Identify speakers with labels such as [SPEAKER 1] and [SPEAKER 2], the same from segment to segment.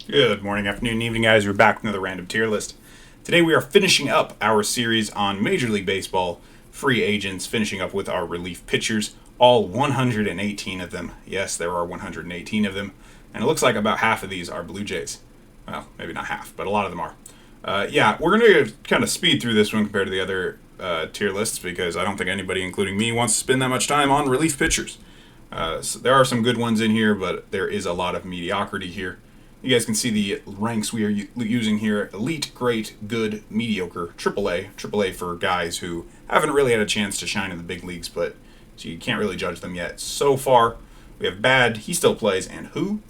[SPEAKER 1] Good morning, afternoon, evening, guys. We're back with another random tier list. Today we are finishing up our series on Major League Baseball free agents, finishing up with our relief pitchers, all 118 of them. Yes, there are 118 of them, and it looks like about half of these are Blue Jays. Well, maybe not half, but a lot of them are. We're going to kind of speed through this one compared to the other tier lists because I don't think anybody, including me, wants to spend that much time on relief pitchers. So there are some good ones in here, but there is a lot of mediocrity here. You guys can see the ranks we are using here: elite, great, good, mediocre, AAA. AAA for guys who haven't really had a chance to shine in the big leagues, but so you can't really judge them yet. So far, we have bad, he still plays, and who?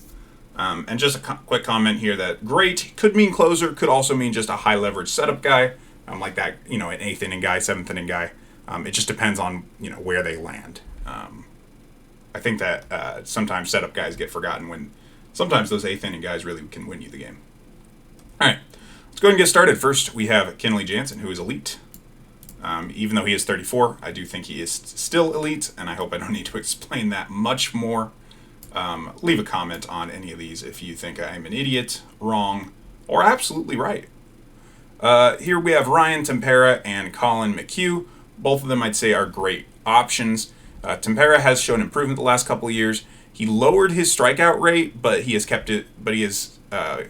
[SPEAKER 1] And just a quick comment here that great could mean closer, could also mean just a high leverage setup guy, like that, an 8th inning guy, 7th inning guy. It just depends on, where they land. I think that sometimes setup guys get forgotten when sometimes those 8th inning guys really can win you the game. All right, let's go ahead and get started. First, we have Kenley Jansen, who is elite. Even though he is 34, I do think he is still elite, and I hope I don't need to explain that much more. Leave a comment on any of these if you think I'm an idiot, wrong, or absolutely right. Here we have Ryan Tempera and Colin Mchugh. Both of them I'd say are great options. Tempera has shown improvement the last couple of years. He lowered his strikeout rate, but he has kept it. But he has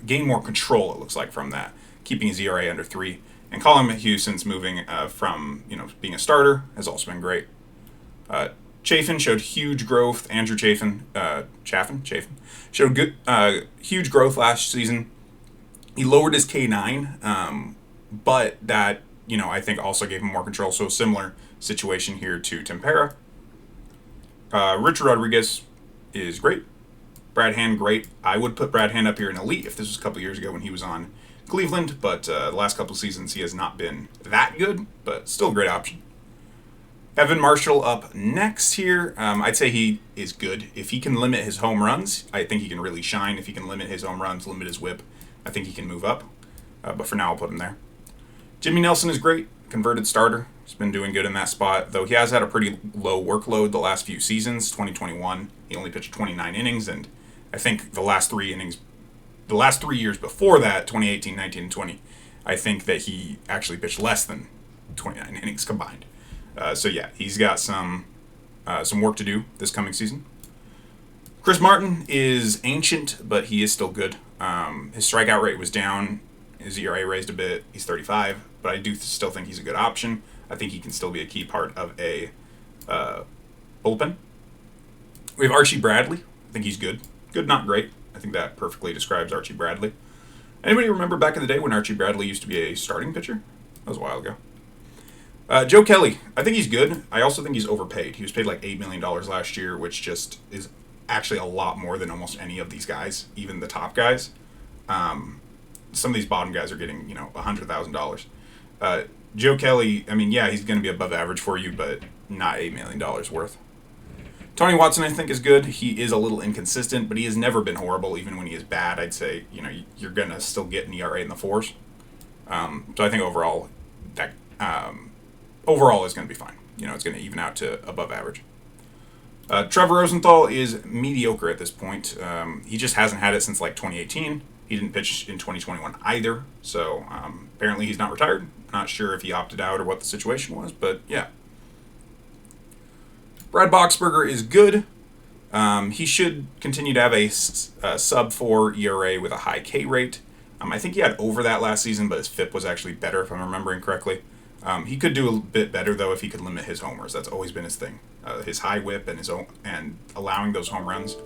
[SPEAKER 1] gained more control. It looks like from that, keeping his ERA under 3. And Colin Mchugh, since moving from being a starter, has also been great. Chasen showed huge growth. Andrew Chasen showed good, huge growth last season. He lowered his K9, but that I think also gave him more control. So similar situation here to Tempera. Richard Rodriguez is great. Brad Hand, great. I would put Brad Hand up here in elite if this was a couple years ago when he was on Cleveland, but the last couple seasons he has not been that good, but still a great option. Evan Marshall up next here. I'd say he is good. If he can limit his home runs, I think he can really shine. If he can limit his home runs, limit his whip, I think he can move up. But for now, I'll put him there. Jimmy Nelson is great. Converted starter. He's been doing good in that spot, though he has had a pretty low workload the last few seasons. 2021, he only pitched 29 innings, and I think the last 3 years before that, 2018, 19, and 20, I think that he actually pitched less than 29 innings combined. He's got some work to do this coming season. Chris Martin is ancient, but he is still good. His strikeout rate was down. His ERA raised a bit. He's 35, but I do still think he's a good option. I think he can still be a key part of a bullpen. We have Archie Bradley. I think he's good. Good, not great. I think that perfectly describes Archie Bradley. Anybody remember back in the day when Archie Bradley used to be a starting pitcher? That was a while ago. Joe Kelly. I think he's good. I also think he's overpaid. He was paid like $8 million last year, which just is actually a lot more than almost any of these guys, even the top guys. Some of these bottom guys are getting, $100,000. Joe Kelly, he's going to be above average for you, but not $8 million worth. Tony Watson, I think, is good. He is a little inconsistent, but he has never been horrible. Even when he is bad, I'd say, you're going to still get an ERA in the 4s. So I think overall, that is going to be fine. It's going to even out to above average. Trevor Rosenthal is mediocre at this point. He just hasn't had it since 2018. He didn't pitch in 2021 either, so apparently he's not retired. Not sure if he opted out or what the situation was, but yeah. Brad Boxberger is good. He should continue to have a sub-4 ERA with a high K rate. I think he had over that last season, but his FIP was actually better, if I'm remembering correctly. He could do a bit better, though, if he could limit his homers. That's always been his thing. His high whip and allowing those home runs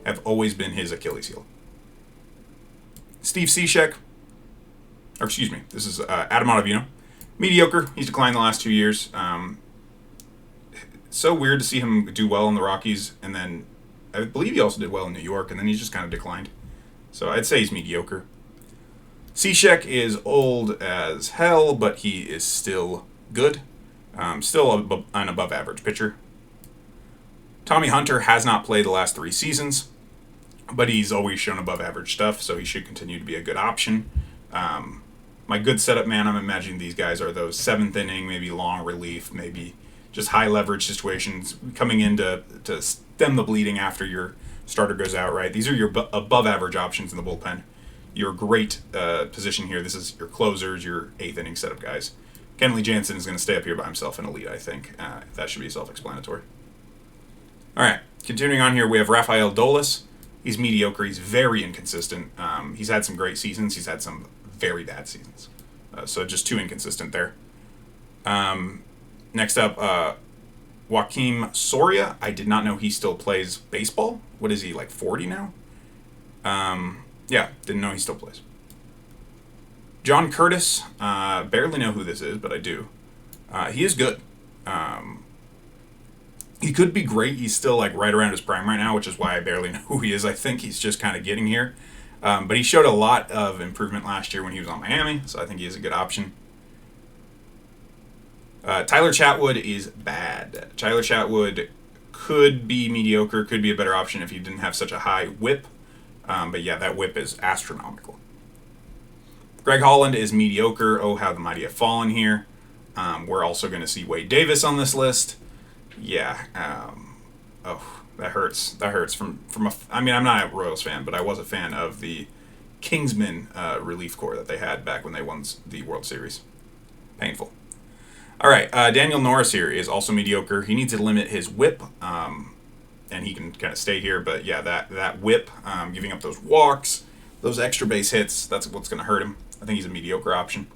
[SPEAKER 1] have always been his Achilles heel. Steve Cishek, this is Adam Ottavino. Mediocre. He's declined the last 2 years. So weird to see him do well in the Rockies, and then I believe he also did well in New York, and then he's just kind of declined. So I'd say he's mediocre. Cishek is old as hell, but he is still good. Still an above average pitcher. Tommy Hunter has not played the last 3 seasons, but he's always shown above average stuff, so he should continue to be a good option. My good setup man, I'm imagining these guys are those 7th inning, maybe long relief, maybe just high leverage situations coming in to stem the bleeding after your starter goes out, right? These are your above average options in the bullpen. your great position here. This is your closers, your 8th inning setup guys. Kenley Jansen is going to stay up here by himself in elite, I think. That should be self-explanatory. All right, continuing on here, we have Rafael Dolas. He's mediocre. He's very inconsistent. He's had some great seasons. He's had some very bad seasons. So just too inconsistent there. Next up, Joaquim Soria. I did not know he still plays baseball. What is he, like 40 now? Yeah, didn't know he still plays. John Curtis. Barely know who this is, but I do. He is good. He could be great. He's still like right around his prime right now, which is why I barely know who he is. I think he's just kind of getting here. But he showed a lot of improvement last year when he was on Miami, so I think he is a good option. Tyler Chatwood is bad. Tyler Chatwood could be mediocre, could be a better option if he didn't have such a high whip. But yeah, that whip is astronomical. Greg Holland is mediocre. Oh, how the mighty have fallen here. We're also going to see Wade Davis on this list. Yeah. Oh, that hurts. That hurts. I mean, I'm not a Royals fan, but I was a fan of the Kingsman relief corps that they had back when they won the World Series. Painful. All right, Daniel Norris here is also mediocre. He needs to limit his whip, and he can kind of stay here. But yeah, that whip, giving up those walks, those extra base hits, that's what's going to hurt him. I think he's a mediocre option.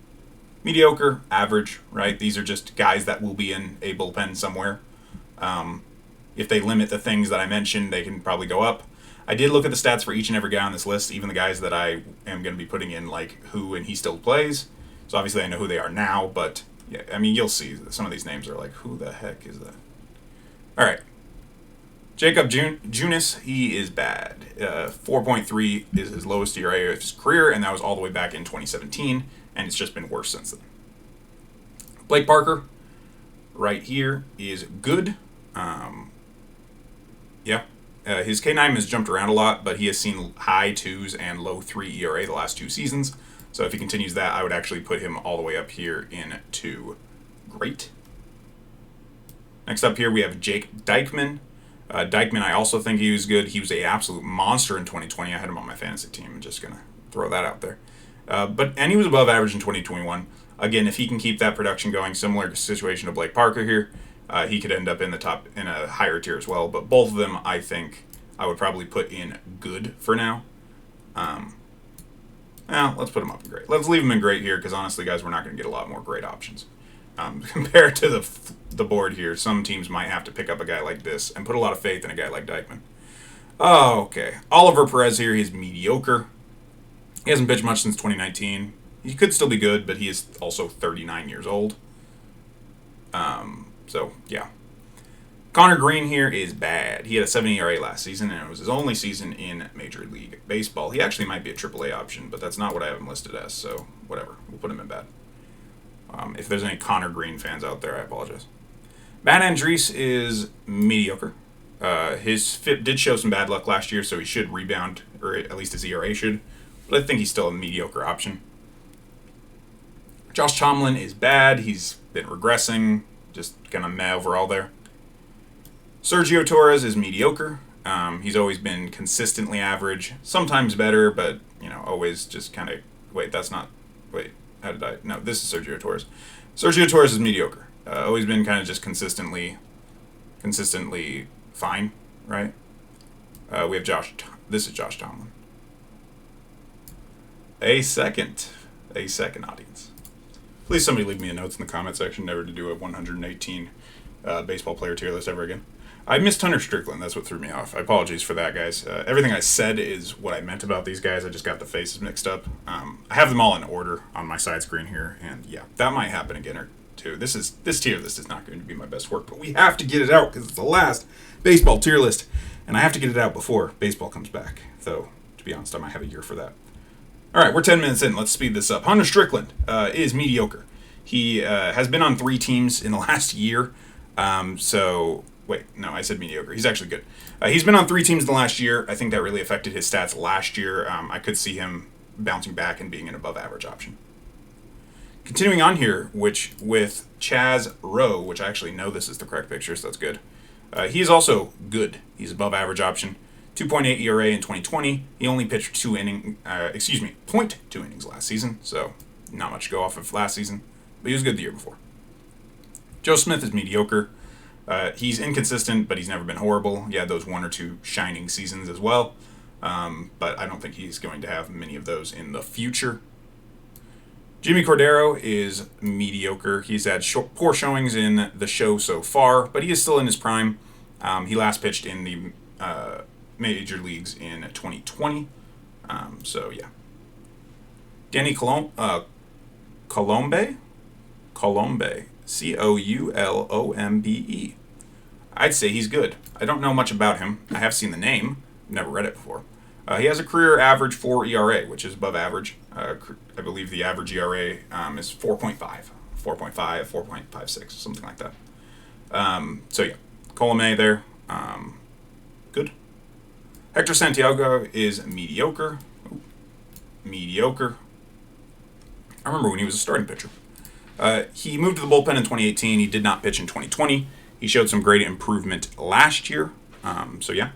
[SPEAKER 1] Mediocre, average, right? These are just guys that will be in a bullpen somewhere. If they limit the things that I mentioned, they can probably go up. I did look at the stats for each and every guy on this list, even the guys that I am going to be putting in, like who and he still plays. So obviously I know who they are now, but yeah, I mean, you'll see some of these names are like, who the heck is that? All right. Jacob Junis, he is bad. 4.3 is his lowest ERA of his career, and that was all the way back in 2017, and it's just been worse since then. Blake Parker, right here, is good. His K9 has jumped around a lot, but he has seen high 2s and low 3 ERA the last 2 seasons. So if he continues that, I would actually put him all the way up here into great. Next up here, we have Jake Dykman. Dykman, I also think he was good. He was an absolute monster in 2020. I had him on my fantasy team. I'm just going to throw that out there. And he was above average in 2021. Again, if he can keep that production going, similar situation to Blake Parker here, he could end up in a higher tier as well. But both of them, I think, I would probably put in good for now. Let's put him up in great. Let's leave him in great here because honestly, guys, we're not going to get a lot more great options. Compared to the board here, some teams might have to pick up a guy like this and put a lot of faith in a guy like Dykman. Oh, okay. Oliver Perez here, he's mediocre. He hasn't pitched much since 2019. He could still be good, but he is also 39 years old. So, yeah. Conor Green here is bad. He had a 70 ERA last season, and it was his only season in Major League Baseball. He actually might be a AAA option, but that's not what I have him listed as, so whatever. We'll put him in bad. If there's any Conor Green fans out there, I apologize. Matt Andriese is mediocre. His FIP did show some bad luck last year, so he should rebound, or at least his ERA should. But I think he's still a mediocre option. Josh Tomlin is bad. He's been regressing, just kind of meh overall there. Sergio Torres is mediocre. He's always been consistently average, sometimes better, but always just kind of. No, this is Sergio Torres. Sergio Torres is mediocre. Always been kind of just consistently fine, right? We have Josh. This is Josh Tomlin. A second audience. Please somebody leave me a note in the comment section never to do a 118 baseball player tier list ever again. I missed Hunter Strickland. That's what threw me off. I apologize for that, guys. Everything I said is what I meant about these guys. I just got the faces mixed up. I have them all in order on my side screen here, and yeah, that might happen again or two. This tier list is not going to be my best work, but we have to get it out because it's the last baseball tier list, and I have to get it out before baseball comes back. Though, to be honest, I might have a year for that. All right, we're 10 minutes in. Let's speed this up. Hunter Strickland is mediocre. He has been on 3 teams in the last year, Wait, no, I said mediocre. He's actually good. He's been on 3 teams in the last year. I think that really affected his stats last year. I could see him bouncing back and being an above-average option. Continuing on here, with Chaz Rowe, which I actually know this is the correct picture, so that's good. He is also good. He's above-average option. 2.8 ERA in 2020. He only pitched 0.2 innings last season, so not much to go off of last season, but he was good the year before. Joe Smith is mediocre. He's inconsistent, but he's never been horrible. He had those 1 or 2 shining seasons as well, but I don't think he's going to have many of those in the future. Jimmy Cordero is mediocre. He's had poor showings in the show so far, but he is still in his prime. He last pitched in the major leagues in 2020. So, yeah. Danny Colombe? Colombe? Coulombe. I'd say he's good. I don't know much about him. I have seen the name. Never read it before. He has a career average 4 ERA, which is above average. I believe the average ERA is 4.5, 4.56, something like that. So, yeah. Colombe there. Good. Hector Santiago is mediocre. Mediocre. I remember when he was a starting pitcher. He moved to the bullpen in 2018. He did not pitch in 2020. He showed some great improvement last year. So, yeah.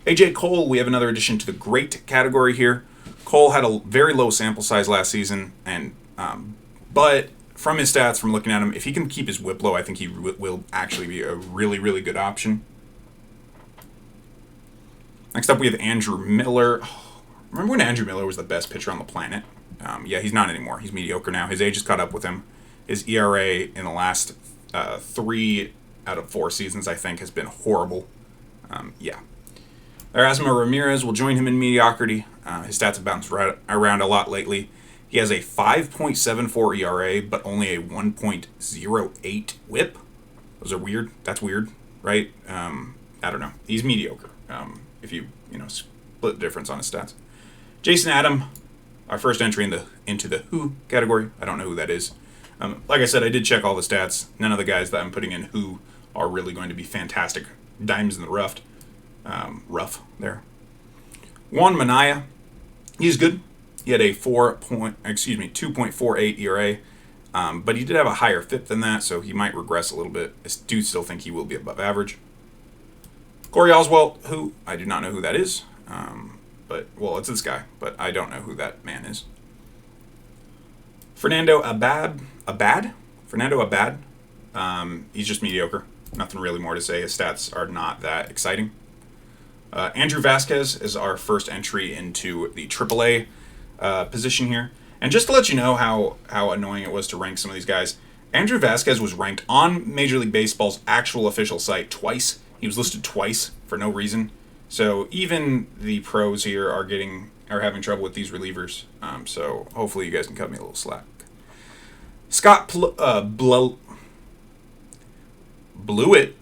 [SPEAKER 1] AJ Cole, we have another addition to the great category here. Cole had a very low sample size last season, and but from his stats, from looking at him, if he can keep his whip low, I think he will actually be a really, really good option. Next up, we have Andrew Miller. Remember when Andrew Miller was the best pitcher on the planet? Yeah, he's not anymore. He's mediocre now. His age has caught up with him. His ERA in the last 3 out of 4 seasons, I think, has been horrible. Yeah. Erasmo Ramirez will join him in mediocrity. His stats have bounced around a lot lately. He has a 5.74 ERA, but only a 1.08 whip. Those are weird. That's weird, right? I don't know. He's mediocre. If you split the difference on his stats. Jason Adam, our first entry into the who category. I don't know who that is. Like I said, I did check all the stats. None of the guys that I'm putting in who are really going to be fantastic dimes in the rough. Rough there. Juan Minaya, he's good. He had a 2.48 ERA, but he did have a higher FIP than that, so he might regress a little bit. I do still think he will be above average. Corey Oswalt, who I do not know who that is, but it's this guy, but I don't know who that man is. Fernando Abad. He's just mediocre. Nothing really more to say. His stats are not that exciting. Andrew Vasquez is our first entry into the AAA position here. And just to let you know how annoying it was to rank some of these guys, Andrew Vasquez was ranked on Major League Baseball's actual official site twice. He was listed twice for no reason. So even the pros here are having trouble with these relievers. So hopefully you guys can cut me a little slack. Scott Blewett, Blewett,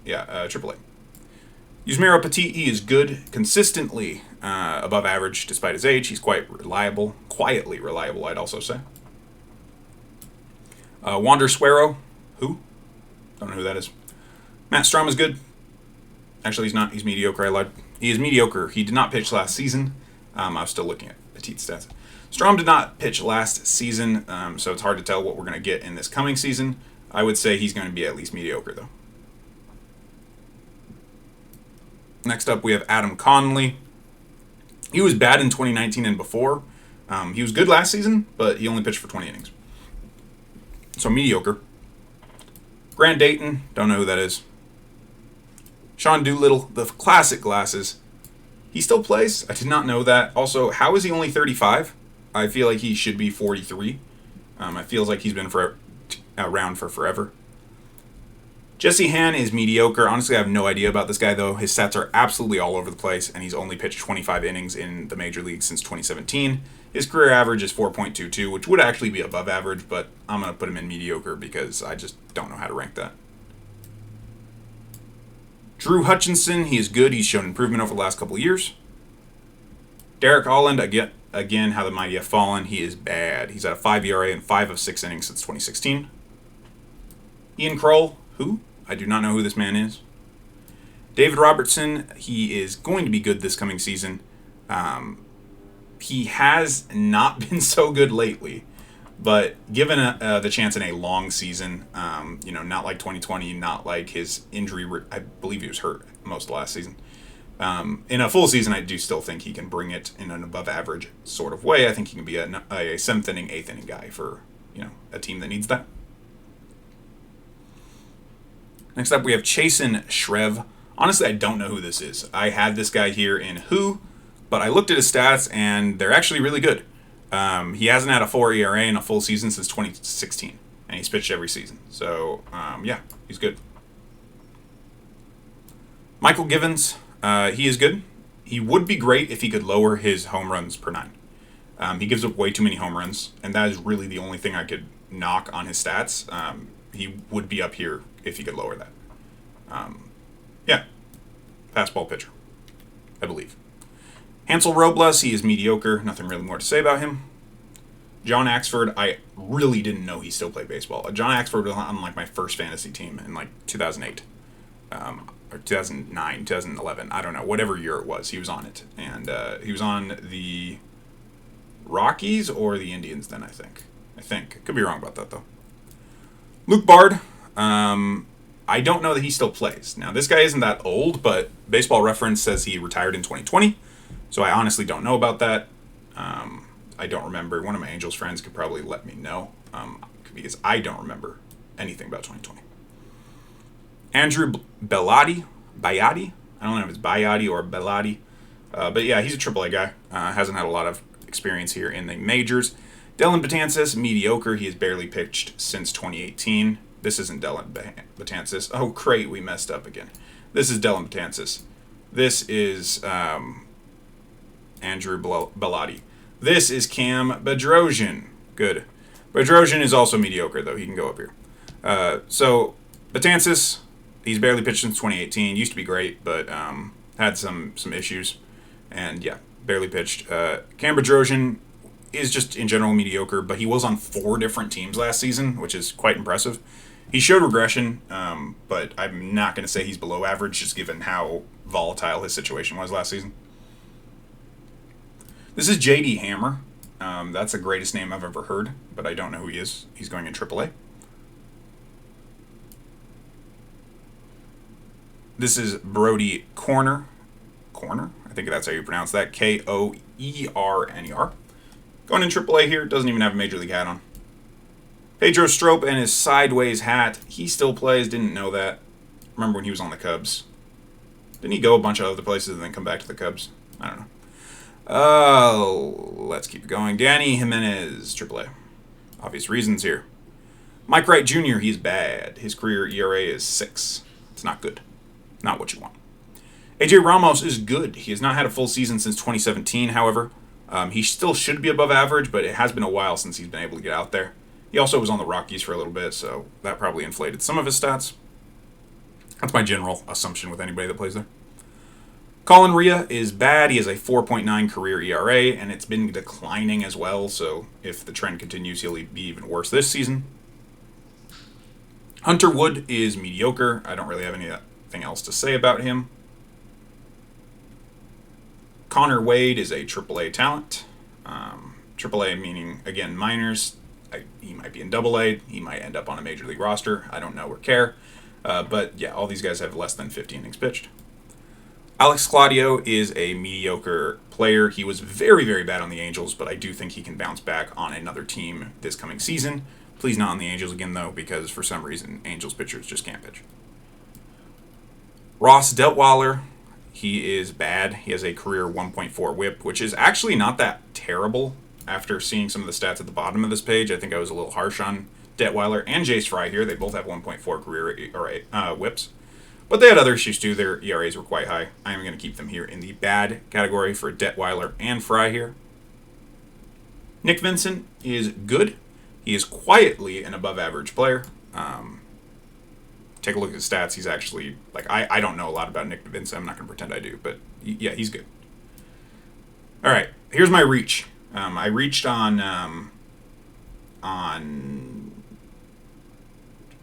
[SPEAKER 1] yeah, AAA. Yusmeiro Petit, he is good, consistently above average despite his age. He's quite reliable, quietly reliable, I'd also say. Wander Suero, who? Don't know who that is. Matt Strom is good. Actually, he's not. He's mediocre. I lied. He is mediocre. He did not pitch last season. I was still looking at Petit's stats. Strom did not pitch last season, so it's hard to tell what we're going to get in this coming season. I would say he's going to be at least mediocre, though. Next up, we have Adam Connolly. He was bad in 2019 and before. He was good last season, but he only pitched for 20 innings. So mediocre. Grant Dayton, don't know who that is. Sean Doolittle, the classic glasses. He still plays. I did not know that. Also, how is he only 35? I feel like he should be 43. It feels like he's been around for forever. Jesse Hann is mediocre. Honestly, I have no idea about this guy, though. His stats are absolutely all over the place, and he's only pitched 25 innings in the major league since 2017. His career average is 4.22, which would actually be above average, but I'm going to put him in mediocre because I just don't know how to rank that. Drew Hutchinson, he is good. He's shown improvement over the last couple of years. Derek Holland, again, how the mighty have fallen. He is bad. He's at a 5 ERA and 5 of 6 innings since 2016. Ian Kroll, who? I do not know who this man is. David Robertson, he is going to be good this coming season. He has not been so good lately, But given the chance in a long season, not like 2020, not like his injury, I believe he was hurt most of last season. In a full season, I do still think he can bring it in an above average sort of way. I think he can be a seventh inning, eighth inning guy for, a team that needs that. Next up, we have Chasen Shreve. Honestly, I don't know who this is. I had this guy here in Who, but I looked at his stats, and they're actually really good. He hasn't had a 4 ERA in a full season since 2016, and he's pitched every season. So, he's good. Michael Givens, he is good. He would be great if he could lower his home runs per 9. He gives up way too many home runs, and that is really the only thing I could knock on his stats. He would be up here if he could lower that. Fastball pitcher, I believe. Hansel Robles, he is mediocre. Nothing really more to say about him. John Axford, I really didn't know he still played baseball. John Axford was on my first fantasy team in 2008. Or 2009, 2011, I don't know, whatever year it was, he was on it. And he was on the Rockies or the Indians then, I think. Could be wrong about that, though. Luke Bard, I don't know that he still plays. Now, this guy isn't that old, but Baseball Reference says he retired in 2020, so I honestly don't know about that. I don't remember. One of my Angels friends could probably let me know, because I don't remember anything about 2020. Andrew Bellotti, I don't know if it's Bayati or Bellotti, but yeah, he's a AAA guy. Hasn't had a lot of experience here in the majors. Dellin Betances, mediocre. He has barely pitched since 2018. This isn't Dellin Betances. Oh, great, we messed up again. This is Dellin Betances. This is Andrew Bellotti. This is Cam Bedrosian. Good. Bedrosian is also mediocre, though. He can go up here. So, Betances, he's barely pitched since 2018. Used to be great, but had some issues. And, yeah, barely pitched. Cam Bedrosian is just, in general, mediocre, but he was on 4 different teams last season, which is quite impressive. He showed regression, but I'm not going to say he's below average, just given how volatile his situation was last season. This is J.D. Hammer. That's the greatest name I've ever heard, but I don't know who he is. He's going in AAA. This is Brody Corner. I think that's how you pronounce that. Koerner. Going in AAA here. Doesn't even have a Major League hat on. Pedro Strop and his sideways hat. He still plays. Didn't know that. Remember when he was on the Cubs. Didn't he go a bunch of other places and then come back to the Cubs? I don't know. Let's keep going. Danny Jimenez, AAA. Obvious reasons here. Mike Wright Jr., he's bad. His career ERA is 6. It's not good. Not what you want. AJ Ramos is good. He has not had a full season since 2017, however. He still should be above average, but it has been a while since he's been able to get out there. He also was on the Rockies for a little bit, so that probably inflated some of his stats. That's my general assumption with anybody that plays there. Colin Ria is bad. He has a 4.9 career ERA, and it's been declining as well, so if the trend continues, he'll be even worse this season. Hunter Wood is mediocre. I don't really have anything else to say about him. Connor Wade is a AAA talent. AAA meaning, again, minors. He might be in AA. He might end up on a Major League roster. I don't know or care. But, yeah, all these guys have less than 50 innings pitched. Alex Claudio is a mediocre player. He was very, very bad on the Angels, but I do think he can bounce back on another team this coming season. Please not on the Angels again, though, because for some reason, Angels pitchers just can't pitch. Ross Detweiler, he is bad. He has a career 1.4 whip, which is actually not that terrible. After seeing some of the stats at the bottom of this page, I think I was a little harsh on Detweiler and Jace Fry here. They both have 1.4 career whips. But they had other issues too. Their ERAs were quite high. I am going to keep them here in the bad category for Detweiler and Fry here. Nick Vincent is good. He is quietly an above-average player. Take a look at his stats. He's actually, I don't know a lot about Nick Vincent. I'm not going to pretend I do. But, yeah, he's good. All right, here's my reach. I reached on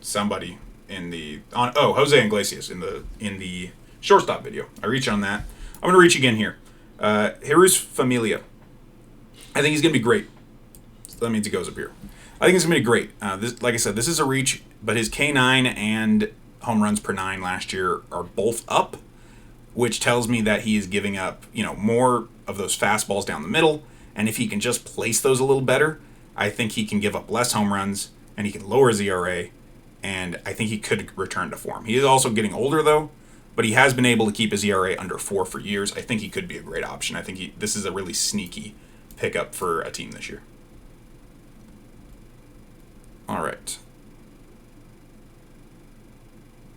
[SPEAKER 1] somebody Jose Iglesias in the shortstop video. I reached on that. I'm going to reach again here. Jerus Familia. I think he's going to be great. So that means he goes up here. I think it's going to be great. Like I said, this is a reach, but his K9 and home runs per 9 last year are both up, which tells me that he is giving up, more of those fastballs down the middle. And if he can just place those a little better, I think he can give up less home runs and he can lower his ERA. And I think he could return to form. He is also getting older, though, but he has been able to keep his ERA under 4 for years. I think he could be a great option. I think this is a really sneaky pickup for a team this year. All right.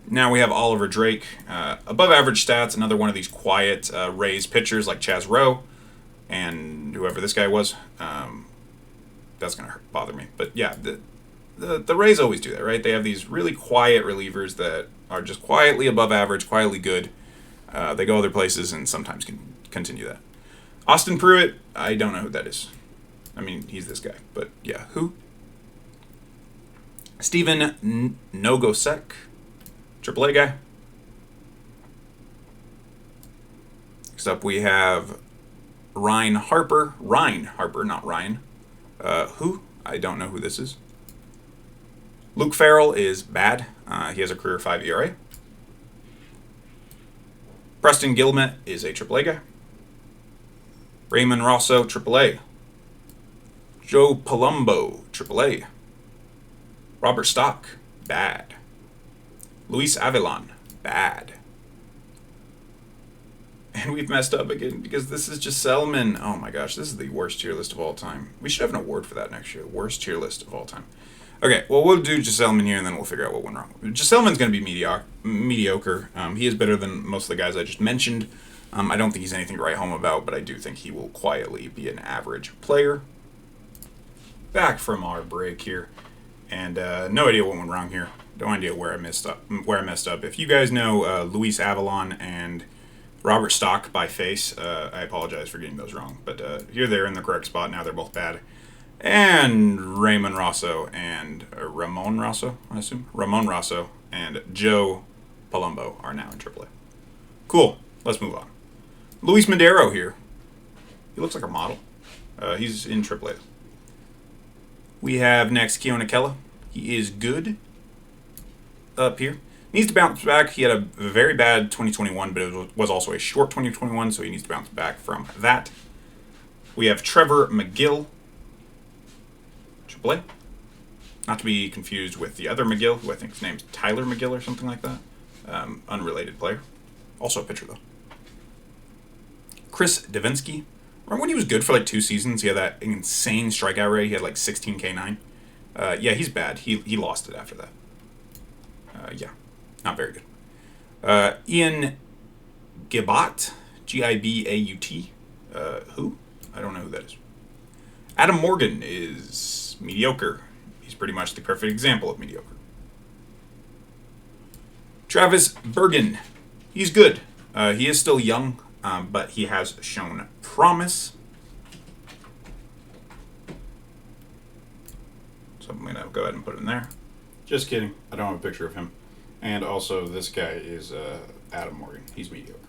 [SPEAKER 1] Now we have Oliver Drake. Above average stats, another one of these quiet Rays pitchers like Chaz Rowe and whoever this guy was. That's going to bother me. But yeah, the Rays always do that, right? They have these really quiet relievers that are just quietly above average, quietly good. They go other places and sometimes can continue that. Austin Pruitt, I don't know who that is. I mean, he's this guy. But yeah, who? Steven Nogosek, AAA guy. Next up we have Ryan Harper, not Ryan. Who? I don't know who this is. Luke Farrell is bad. He has a career 5 ERA. Preston Gilmet is a AAA guy. Raymond Rosso, AAA. Joe Palumbo, AAA. Robert Stock, bad. Luis Avilan, bad. And we've messed up again because this is just Selman. Oh my gosh, this is the worst tier list of all time. We should have an award for that next year. Worst tier list of all time. Okay, well, we'll do Gisselman here, and then we'll figure out what went wrong. Gisselman's going to be mediocre. He is better than most of the guys I just mentioned. I don't think he's anything to write home about, but I do think he will quietly be an average player. Back from our break here, and no idea what went wrong here. No idea where I messed up. If you guys know Luis Avalon and Robert Stock by face, I apologize for getting those wrong. But here they're in the correct spot. Now they're both bad. And Raymond Rosso and Ramon Rosso, I assume. Ramon Rosso and Joe Palumbo are now in AAA. Cool. Let's move on. Luis Madero here. He looks like a model. He's in AAA. We have next Keone Kela. He is good up here. Needs to bounce back. He had a very bad 2021, but it was also a short 2021, so he needs to bounce back from that. We have Trevor Mcgill. AAA. Not to be confused with the other McGill, who I think his name's Tyler McGill or something like that. Unrelated player. Also a pitcher, though. Chris Davinsky. Remember when he was good for like 2 seasons? He had that insane strikeout rate. He had like 16 K9. Yeah, he's bad. He lost it after that. Yeah, not very good. Ian Gibaut. Gibaut. Who? I don't know who that is. Adam Morgan is mediocre. He's pretty much the perfect example of mediocre. Travis Bergen. He's good. He is still young, but he has shown promise. So I'm going to go ahead and put him there. Just kidding. I don't have a picture of him. And also, this guy is Adam Morgan. He's mediocre.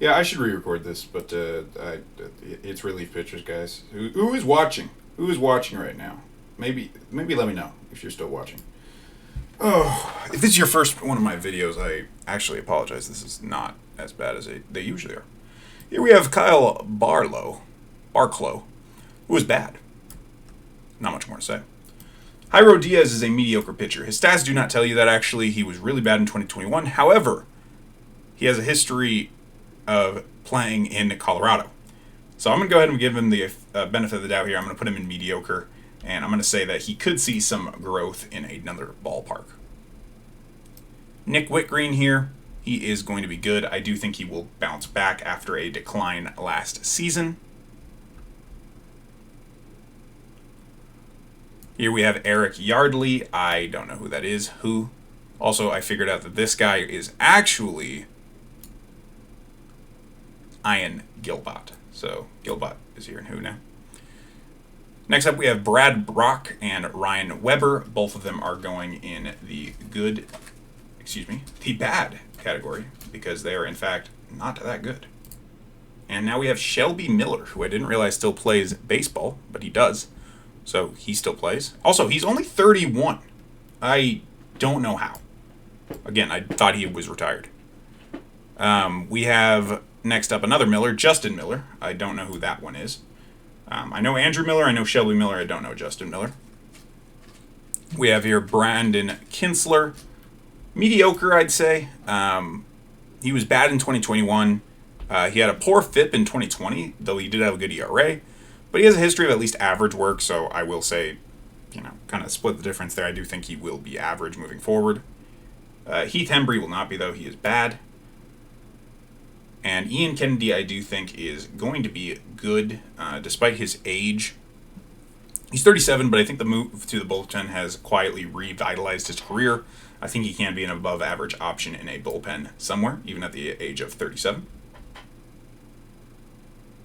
[SPEAKER 1] Yeah, I should re-record this, but it's relief pitchers, guys. Who is watching? Who is watching right now? Maybe let me know if you're still watching. Oh, if this is your first one of my videos, I actually apologize. This is not as bad as they usually are. Here we have Kyle Barclow, who is bad. Not much more to say. Jairo Diaz is a mediocre pitcher. His stats do not tell you that, actually. He was really bad in 2021. However, he has a history of playing in Colorado. So I'm going to go ahead and give him the benefit of the doubt here. I'm going to put him in mediocre, and I'm going to say that he could see some growth in another ballpark. Nick Whitgreen here. He is going to be good. I do think he will bounce back after a decline last season. Here we have Eric Yardley. I don't know who that is. Who? Also, I figured out that this guy is actually Ian Gilbot. So, Gilbot is here in who now? Next up, we have Brad Brock and Ryan Weber. Both of them are going in the bad category, because they are, in fact, not that good. And now we have Shelby Miller, who I didn't realize still plays baseball, but he does. So he still plays. Also, he's only 31. I don't know how. Again, I thought he was retired. We have next up another Miller, Justin Miller. I don't know who that one is. I know Andrew Miller. I know Shelby Miller. I don't know Justin Miller. We have here Brandon Kinsler. Mediocre, I'd say. He was bad in 2021. He had a poor FIP in 2020, though he did have a good ERA. But he has a history of at least average work, so I will say, kind of split the difference there. I do think he will be average moving forward. Heath Hembry will not be, though. He is bad. And Ian Kennedy, I do think, is going to be good, despite his age. He's 37, but I think the move to the bullpen has quietly revitalized his career. I think he can be an above-average option in a bullpen somewhere, even at the age of 37.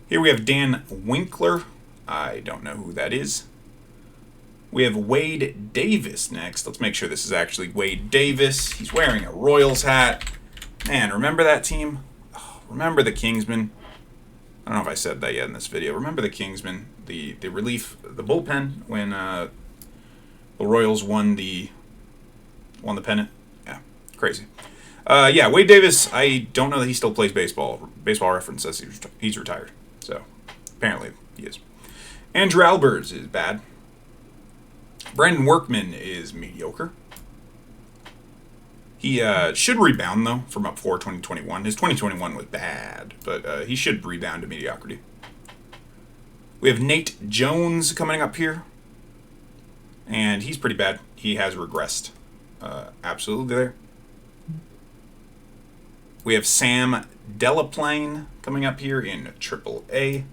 [SPEAKER 1] Here we have Dan Winkler. I don't know who that is. We have Wade Davis next. Let's make sure this is actually Wade Davis. He's wearing a Royals hat. Man, remember that team? Oh, remember the Kingsmen? I don't know if I said that yet in this video. Remember the Kingsmen, the relief, the bullpen when the Royals won the pennant. Yeah, crazy. Yeah, Wade Davis. I don't know that he still plays baseball. Baseball Reference says he's retired. So apparently he is. Andrew Albers is bad. Brandon Workman is mediocre. He should rebound, though, from up for 2021. His 2021 was bad, but he should rebound to mediocrity. We have Nate Jones coming up here. And he's pretty bad. He has regressed. Absolutely there. We have Sam Delaplane coming up here in AAA.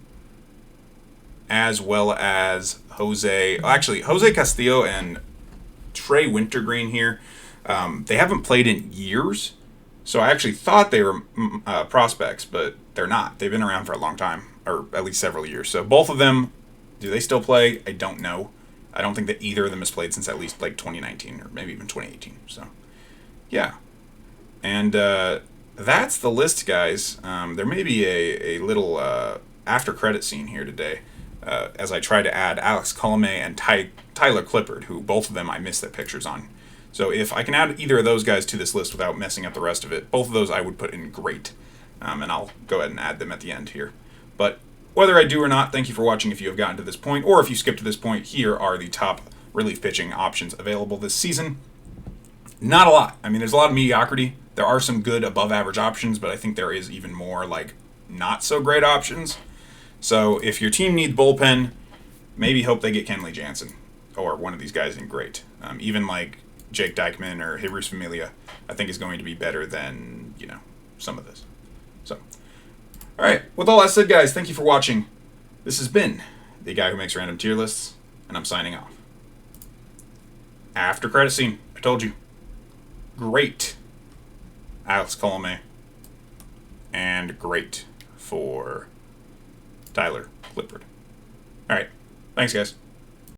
[SPEAKER 1] As well as Jose Castillo and Trey Wintergreen here. They haven't played in years, so I actually thought they were prospects, but they're not. They've been around for a long time, or at least several years. So both of them, do they still play? I don't know. I don't think that either of them has played since at least like 2019 or maybe even 2018. So, yeah. And that's the list, guys. There may be a little after credit scene here today. As I try to add Alex Colome and Tyler Clippard, who both of them I missed their pictures on. So if I can add either of those guys to this list without messing up the rest of it, both of those I would put in great. And I'll go ahead and add them at the end here. But whether I do or not, thank you for watching if you have gotten to this point, or if you skipped to this point, here are the top relief pitching options available this season. Not a lot. I mean, there's a lot of mediocrity. There are some good above-average options, but I think there is even more, like, not-so-great options. So if your team needs bullpen, maybe hope they get Kenley Jansen or one of these guys in great. Even like Jake Dykman or Hibrus Familia, I think is going to be better than, some of this. So, all right. With all that said, guys, thank you for watching. This has been the guy who makes random tier lists, and I'm signing off. After credit scene, I told you. Great. Alex Colome. And great for Tyler Clippard. All right. Thanks, guys.